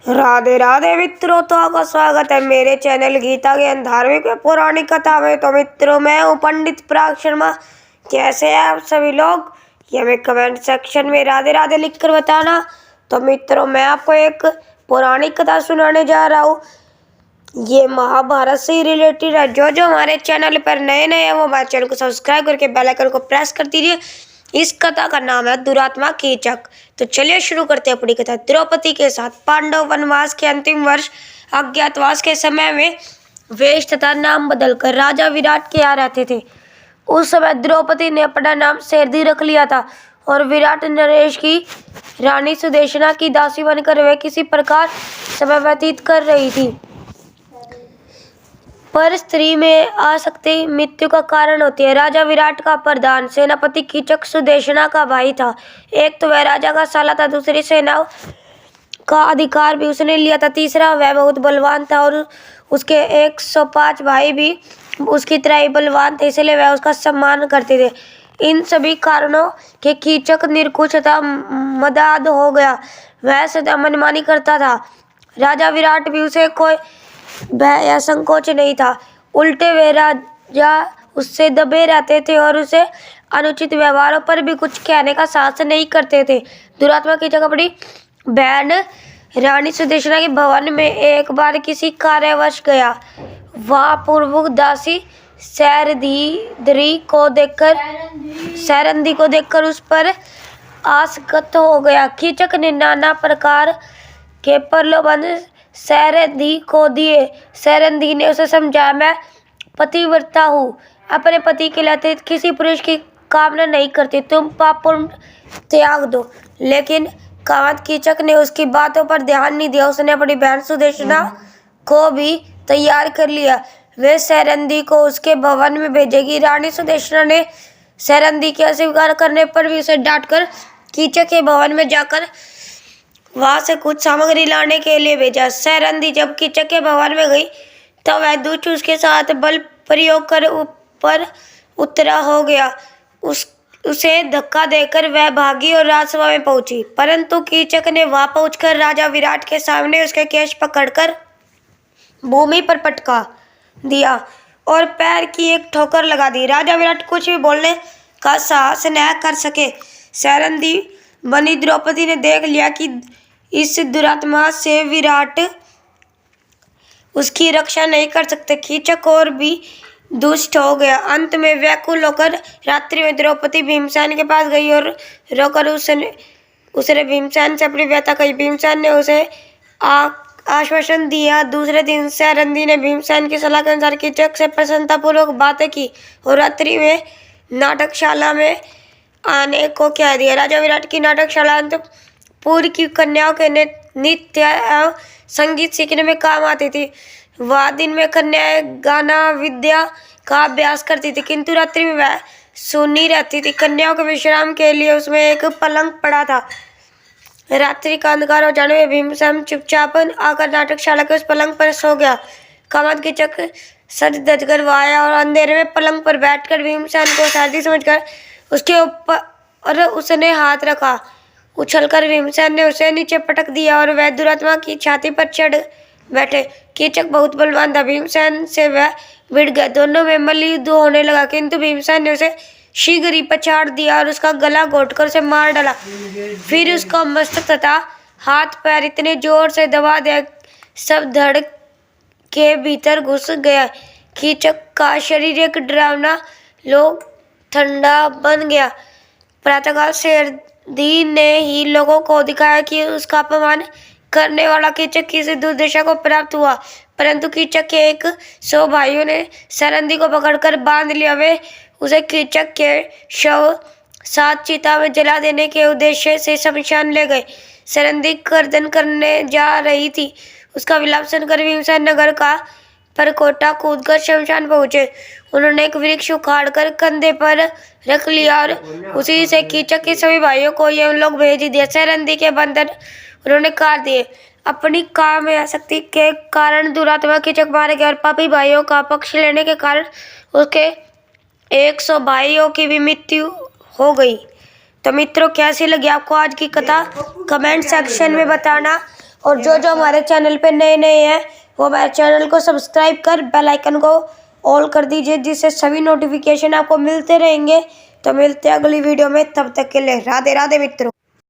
राधे राधे मित्रों, तो आपका स्वागत है मेरे चैनल गीता ज्ञान धार्मिक व पौराणिक कथा में। तो मित्रों, मैं हूँ पंडित पराग शर्मा। कैसे हैं आप सभी लोग? ये हमें कमेंट सेक्शन में राधे राधे लिखकर बताना। तो मित्रों, मैं आपको एक पौराणिक कथा सुनाने जा रहा हूँ। ये महाभारत से रिलेटेड है। जो हमारे चैनल पर नए हैं वो हमारे चैनल को सब्सक्राइब करके बेल आइकन को प्रेस कर दीजिए। इस कथा का नाम है दुरात्मा कीचक। तो चलिए शुरू करते हैं अपनी कथा। द्रौपदी के साथ पांडव वनवास के अंतिम वर्ष अज्ञातवास के समय में वेश तथा नाम बदलकर राजा विराट के यहाँ रहते थे। उस समय द्रौपदी ने अपना नाम शेरदी रख लिया था और विराट नरेश की रानी सुदेशना की दासी बनकर वे किसी प्रकार समय व्यतीत कर रही थी। पर स्त्री में आसक्ति मृत्यु का कारण होती है। राजा विराट का प्रधान सेनापति कीचक सुदेशना का भाई था। एक तो वह राजा का साला था, दूसरी सेना का अधिकार भी उसने लिया था, तीसरा वह बहुत बलवान था और उसके 105 भाई भी उसकी तरह ही बलवान थे, इसलिए वह उसका सम्मान करते थे। इन सभी कारणों के कीचक निरकुश तथा मदाद हो गया। वह सदा मनमानी करता था। राजा विराट भी उसे कोई भय या संकोच नहीं था। उल्टे वे राजा उससे दबे रहते थे और उसे अनुचित व्यवहारों पर भी कुछ कहने का साहस नहीं करते थे। दुरात्मा कीचक अपनी बहन रानी सुदेशना के भवन में एक बार किसी कार्यवश गया। वहां पूर्व दासी सैरंधी को देखकर उस पर आसक्त हो गया। कीचक ने नाना प्रकार के प्रलोभन सैरंधी को दिए। सैरंधी ने उसे समझाया, मैं पतिव्रता हूँ, अपने पति के लिए किसी पुरुष की कामना नहीं करती, तुम पाप त्याग दो। लेकिन कामत कीचक ने उसकी बातों पर ध्यान नहीं दिया। उसने अपनी बहन सुदेशना को भी तैयार कर लिया। वे सैरंधी को उसके भवन में भेजेगी। रानी सुदेशना ने सैरंधी के अस्वीकार करने पर भी उसे डांटकर कीचक के भवन में जाकर वहां से कुछ सामग्री लाने के लिए भेजा। सैरंधी जब कीचक के भवन में गई तो वह दूत उसके साथ बल प्रयोग कर ऊपर उतरा हो गया। उसे धक्का देकर वह भागी और राजसभा में पहुंची। परंतु कीचक ने वहां पहुंचकर राजा विराट के सामने उसके केश पकड़कर भूमि पर पटका दिया और पैर की एक ठोकर लगा दी। राजा विराट कुछ भी बोलने का साहस न कर सके। सैरंधी बनी द्रौपदी ने देख लिया कि इस दुरात्मा से विराट उसकी रक्षा नहीं कर सकते। कीचक और भी दुष्ट हो गया। अंत में व्याकुल होकर रात्रि में द्रौपदी भीमसेन के पास गई और रोकर उसने भीमसेन से अपनी व्यथा कही। भीमसेन ने उसे आश्वासन दिया। दूसरे दिन सैरंधी ने भीमसेन की सलाह के अनुसार कीचक से प्रसन्नतापूर्वक बातें की और रात्रि में नाटकशाला में आने को कह दिया। राजा विराट की नाटकशाला अंतपुर की कन्याओं के नृत्य एवं संगीत सीखने में काम आती थी। वह दिन में कन्याएं गाना विद्या का अभ्यास करती थी, किंतु रात्रि में वह सुनी रहती थी। कन्याओं के विश्राम के लिए उसमें एक पलंग पड़ा था। रात्रि का अंधकार हो जाने में भीमसेन चुपचाप आकर नाटकशाला के उस पलंग पर सो गया। कामत कीचक सज धज कर आया और अंधेरे में पलंग पर बैठकर भीमसेन को सर्दी समझकर उसके ऊपर उसने हाथ रखा। उछलकर भीमसेन ने उसे नीचे पटक दिया और वह दुरात्मा की छाती पर चढ़ बैठे। कीचक बहुत बलवान था। भीमसेन से वह भिड़ गया। दोनों में मल्लयुद्ध होने लगा, किंतु भीमसेन ने उसे शीघ्र ही पछाड़ दिया और उसका गला घोंटकर उसे मार डाला। फिर उसका मस्तक तथा हाथ पैर इतने जोर से दबा दिया सब धड़ के भीतर घुस गया। कीचक का शरीर एक डरावना लोग ठंडा बन गया। प्रातःकाल सैरंधी ने ही लोगों को दिखाया कि उसका अपमान करने वाला कीचक किस दुर्दशा को प्राप्त हुआ। परंतु कीचक के 100 भाइयों ने सैरंधी को पकड़कर बांध लिया। वे उसे कीचक के शव साथ चिता में जला देने के उद्देश्य से शमशान ले गए। सैरंधी गर्दन करने जा रही थी। उसका विलाप सुनकर भीमसेन नगर का परकोटा कूदकर शमशान पहुंचे। उन्होंने एक वृक्ष उखाड़कर कंधे पर रख लिया और उसी से कीचक के सभी भाइयों को ये लोग भेज दिया। सैरंधी के बंधन उन्होंने काट दिए। अपनी काम में आसक्ति के कारण दुरात्मा कीचक मारे गए और पापी भाइयों का पक्ष लेने के कारण उसके 100 भाइयों की भी मृत्यु हो गई। तो मित्रों, कैसी लगी आपको आज की कथा? कमेंट सेक्शन में बताना और जो जो हमारे चैनल पे नए नए हैं वो हमारे चैनल को सब्सक्राइब कर बेल आइकन को ऑल कर दीजिए, जिससे सभी नोटिफिकेशन आपको मिलते रहेंगे। तो मिलते हैं अगली वीडियो में, तब तक के लिए राधे राधे मित्रों।